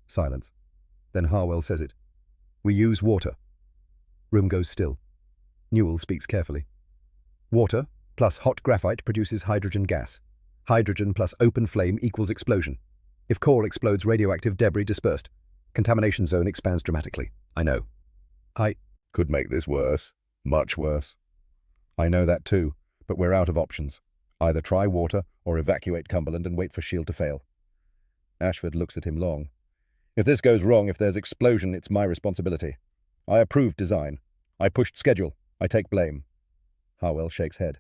Silence. Then Harwell says it. We use water. Room goes still. Newell speaks carefully. Water plus hot graphite produces hydrogen gas. Hydrogen plus open flame equals explosion. If core explodes, radioactive debris dispersed. Contamination zone expands dramatically. I know. Could make this worse. Much worse. I know that too, but we're out of options. Either try water or evacuate Cumberland and wait for shield to fail. Ashford looks at him long. If this goes wrong, if there's explosion, it's my responsibility. I approved design. I pushed schedule. I take blame. Harwell shakes head.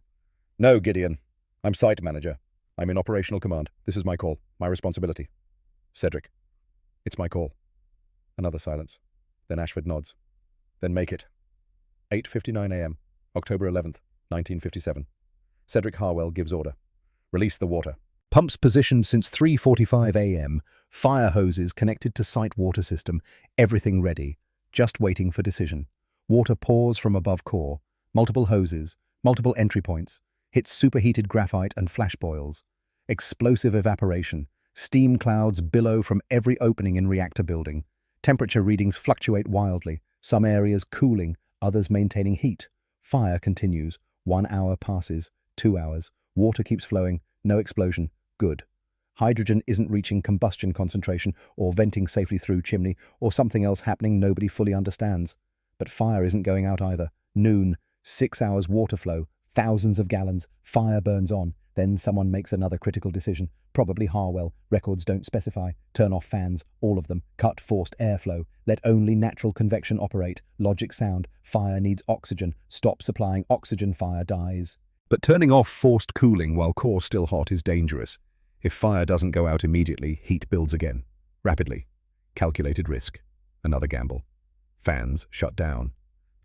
No, Gideon. I'm site manager. I'm in operational command. This is my call. My responsibility. Cedric. It's my call. Another silence. Then Ashford nods. Then make it. 8:59 a.m. October 11th, 1957. Cedric Harwell gives order. Release the water. Pumps positioned since 3:45 a.m. Fire hoses connected to site water system. Everything ready. Just waiting for decision. Water pours from above core. Multiple hoses. Multiple entry points. Hits superheated graphite and flash boils. Explosive evaporation. Steam clouds billow from every opening in reactor building. Temperature readings fluctuate wildly. Some areas cooling, others maintaining heat. Fire continues. 1 hour passes. 2 hours. Water keeps flowing. No explosion. Good. Hydrogen isn't reaching combustion concentration or venting safely through chimney or something else happening nobody fully understands. But fire isn't going out either. Noon. 6 hours water flow. Thousands of gallons. Fire burns on. Then someone makes another critical decision. Probably Harwell. Records don't specify. Turn off fans. All of them. Cut forced airflow. Let only natural convection operate. Logic sound. Fire needs oxygen. Stop supplying oxygen. Fire dies. But turning off forced cooling while core still hot is dangerous. If fire doesn't go out immediately, heat builds again. Rapidly. Calculated risk. Another gamble. Fans shut down.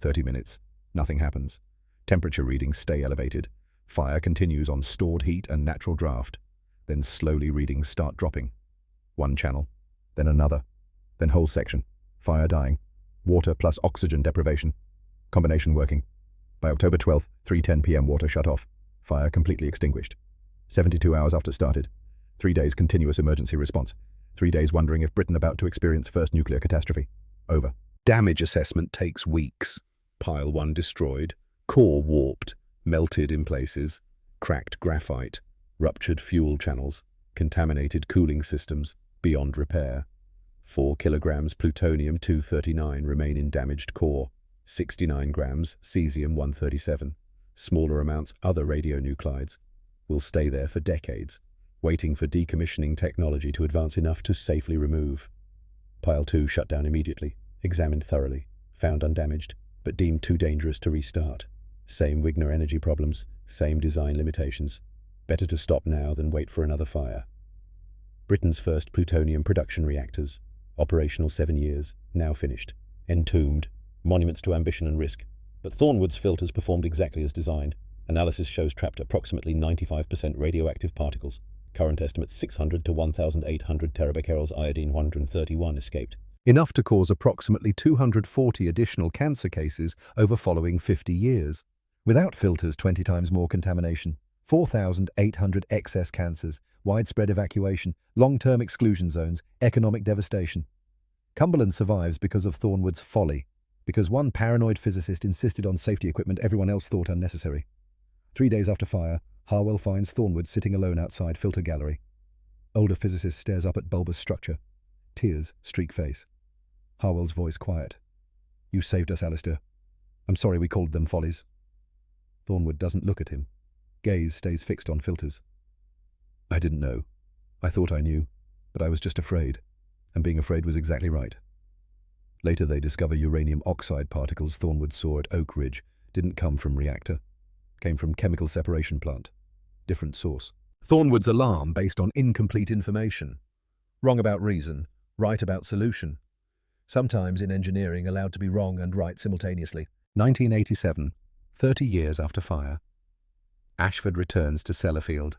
30 minutes. Nothing happens. Temperature readings stay elevated. Fire continues on stored heat and natural draft. Then slowly readings start dropping. One channel, then another, then whole section. Fire dying. Water plus oxygen deprivation. Combination working. By October 12th, 3:10 p.m. water shut off. Fire completely extinguished. 72 hours after started. 3 days continuous emergency response. 3 days wondering if Britain about to experience first nuclear catastrophe. Over. Damage assessment takes weeks. Pile 1 destroyed. Core warped. Melted in places. Cracked graphite. Ruptured fuel channels. Contaminated cooling systems. Beyond repair. 4 kilograms plutonium-239 remain in damaged core. 69 grams cesium-137. Smaller amounts other radionuclides. Will stay there for decades. waiting for decommissioning technology to advance enough to safely remove. Pile 2 shut down immediately, examined thoroughly, found undamaged, but deemed too dangerous to restart. Same Wigner energy problems, same design limitations. Better to stop now than wait for another fire. Britain's first plutonium production reactors, operational 7 years, now finished, entombed, monuments to ambition and risk. But Thornwood's filters performed exactly as designed. Analysis shows trapped approximately 95% radioactive particles. Current estimates 600 to 1,800 terabecquerels, iodine 131 escaped. Enough to cause approximately 240 additional cancer cases over following 50 years. Without filters, 20 times more contamination, 4,800 excess cancers, widespread evacuation, long-term exclusion zones, economic devastation. Cumberland survives because of Thornwood's folly, because one paranoid physicist insisted on safety equipment everyone else thought unnecessary. 3 days after fire, Harwell finds Thornwood sitting alone outside filter gallery. Older physicist stares up at bulbous structure. Tears streak face. Harwell's voice quiet. "You saved us, Alistair. I'm sorry we called them follies." Thornwood doesn't look at him. Gaze stays fixed on filters. "I didn't know. I thought I knew, but I was just afraid, and being afraid was exactly right." Later they discover uranium oxide particles Thornwood saw at Oak Ridge didn't come from reactor. Came from chemical separation plant. Different source. Thornwood's alarm based on incomplete information. Wrong about reason, right about solution. Sometimes in engineering allowed to be wrong and right simultaneously. 1987, 30 years after fire. Ashford returns to Sellafield.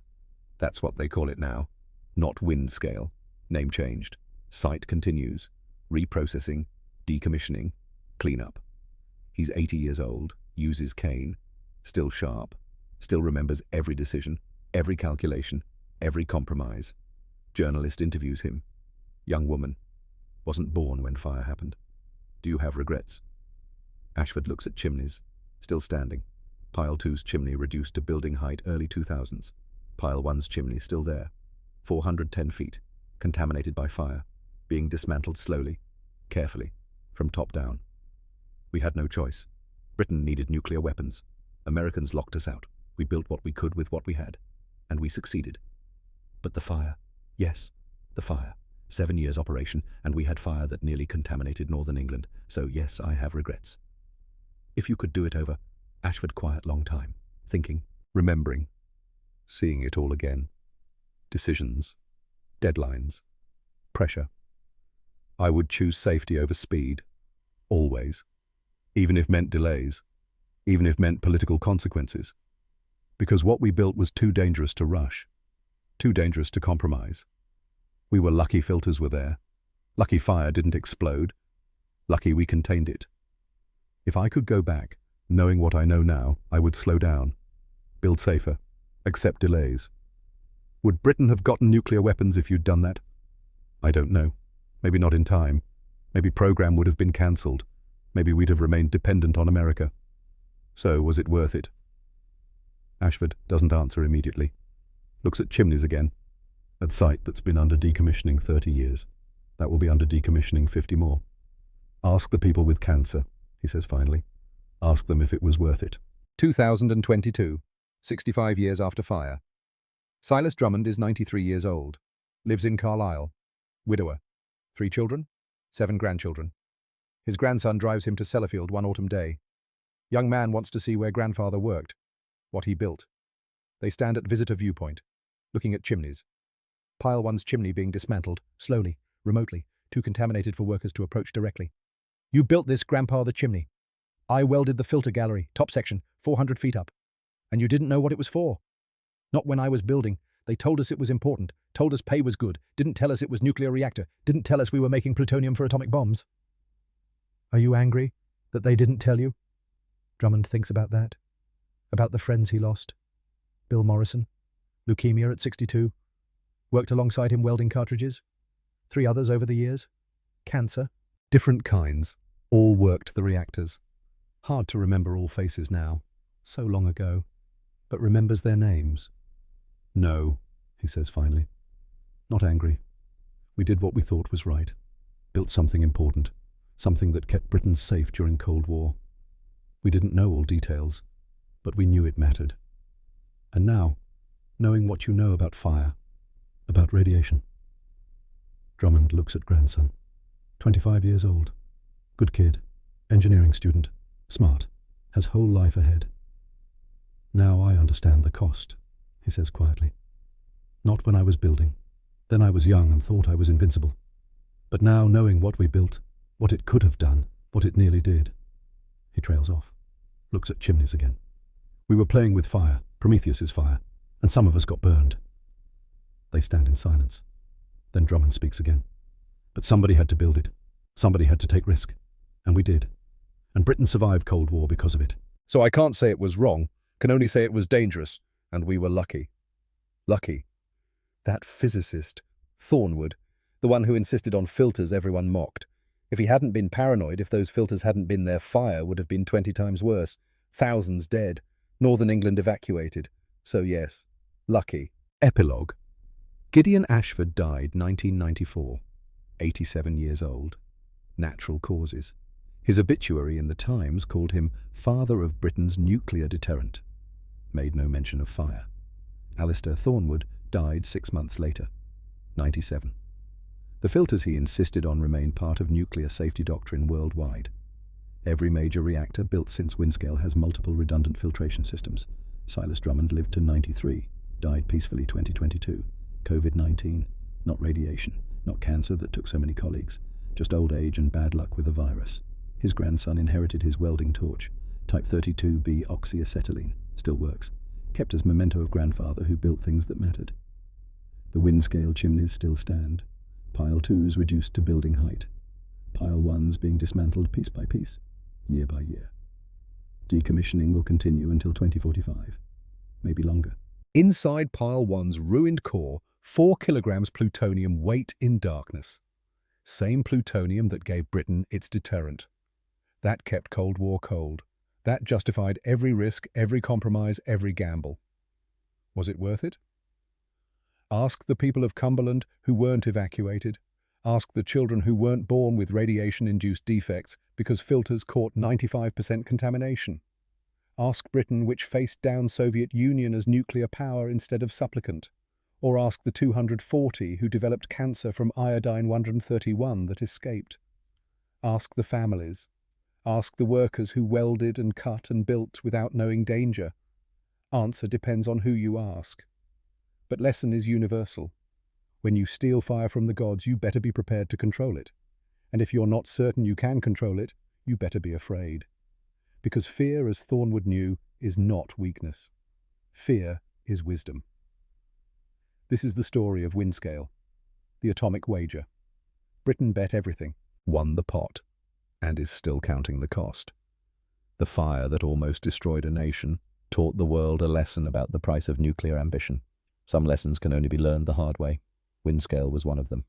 That's what they call it now. Not wind scale. Name changed. Site continues. Reprocessing, decommissioning, cleanup. He's 80 years old, uses cane, still sharp, still remembers every decision, every calculation, every compromise. Journalist interviews him. Young woman. Wasn't born when fire happened. Do you have regrets? Ashford looks at chimneys. Still standing. Pile 2's chimney reduced to building height early 2000s. Pile 1's chimney still there. 410 feet. Contaminated by fire. Being dismantled slowly, carefully, from top down. We had no choice. Britain needed nuclear weapons. Americans locked us out. We built what we could with what we had. And we succeeded. But the fire. Yes, the fire. 7 years operation, and we had fire that nearly contaminated northern England. So yes, I have regrets. If you could do it over. Ashford quiet long time. Thinking. Remembering. Seeing it all again. Decisions. Deadlines. Pressure. I would choose safety over speed. Always. Even if meant delays. Even if meant political consequences. Because what we built was too dangerous to rush. Too dangerous to compromise. We were lucky filters were there. Lucky fire didn't explode. Lucky we contained it. If I could go back, knowing what I know now, I would slow down. Build safer. Accept delays. Would Britain have gotten nuclear weapons if you'd done that? I don't know. Maybe not in time. Maybe program would have been cancelled. Maybe we'd have remained dependent on America. So, was it worth it? Ashford doesn't answer immediately. Looks at chimneys again. At site that's been under decommissioning 30 years. That will be under decommissioning 50 more. Ask the people with cancer, he says finally. Ask them if it was worth it. 2022, 65 years after fire. Silas Drummond is 93 years old. Lives in Carlisle. Widower. 3 children, 7 grandchildren. His grandson drives him to Sellafield one autumn day. Young man wants to see where grandfather worked, what he built. They stand at visitor viewpoint, looking at chimneys. Pile 1's chimney being dismantled, slowly, remotely, too contaminated for workers to approach directly. You built this, Grandpa, the chimney. I welded the filter gallery, top section, 400 feet up. And you didn't know what it was for. Not when I was building. They told us it was important, told us pay was good, didn't tell us it was nuclear reactor, didn't tell us we were making plutonium for atomic bombs. Are you angry that they didn't tell you? Drummond thinks about that. About the friends he lost. Bill Morrison, leukemia at 62. Worked alongside him welding cartridges. 3 others over the years. Cancer. Different kinds. All worked the reactors. Hard to remember all faces now. So long ago. But remembers their names. No, he says finally. Not angry. We did what we thought was right. Built something important. Something that kept Britain safe during Cold War. We didn't know all details, but we knew it mattered. And now, knowing what you know about fire, About radiation. Drummond looks at grandson. 25 years old. Good kid. Engineering student. Smart. Has whole life ahead. Now I understand the cost, he says quietly. Not when I was building. Then I was young and thought I was invincible. But now, knowing what we built, what it could have done, what it nearly did. He trails off. Looks at chimneys again. We were playing with fire, Prometheus's fire, and some of us got burned. They stand in silence. Then Drummond speaks again. But somebody had to build it. Somebody had to take risk. And we did. And Britain survived Cold War because of it. So I can't say it was wrong, can only say it was dangerous, and we were lucky. Lucky. That physicist, Thornwood, the one who insisted on filters everyone mocked. If he hadn't been paranoid, if those filters hadn't been there, fire would have been 20 times worse. Thousands dead. Northern England evacuated. So yes, lucky. Epilogue. Gideon Ashford died 1994, 87 years old. Natural causes. His obituary in the Times called him father of Britain's nuclear deterrent. Made no mention of fire. Alistair Thornwood died 6 months later, 97. The filters he insisted on remain part of nuclear safety doctrine worldwide. Every major reactor built since Windscale has multiple redundant filtration systems. Silas Drummond lived to 93, died peacefully 2022. COVID-19, not radiation, not cancer that took so many colleagues, just old age and bad luck with a virus. His grandson inherited his welding torch, type 32B oxyacetylene, still works, kept as memento of grandfather who built things that mattered. The Windscale chimneys still stand, Pile 2s reduced to building height, Pile 1s being dismantled piece by piece, year by year. Decommissioning will continue until 2045, maybe longer. Inside Pile 1's ruined core, 4 kilograms plutonium wait in darkness. Same plutonium that gave Britain its deterrent. That kept Cold War cold. That justified every risk, every compromise, every gamble. Was it worth it? Ask the people of Cumberland who weren't evacuated. Ask the children who weren't born with radiation-induced defects because filters caught 95% contamination. Ask Britain which faced down Soviet Union as nuclear power instead of supplicant. Or ask the 240 who developed cancer from iodine-131 that escaped. Ask the families. Ask the workers who welded and cut and built without knowing danger. Answer depends on who you ask. But lesson is universal. When you steal fire from the gods, you better be prepared to control it. And if you're not certain you can control it, you better be afraid. Because fear, as Thornwood knew, is not weakness. Fear is wisdom. This is the story of Windscale, the atomic wager. Britain bet everything, Won the pot, and is still counting the cost. The fire that almost destroyed a nation taught the world a lesson about the price of nuclear ambition. Some lessons can only be learned the hard way. Windscale was one of them.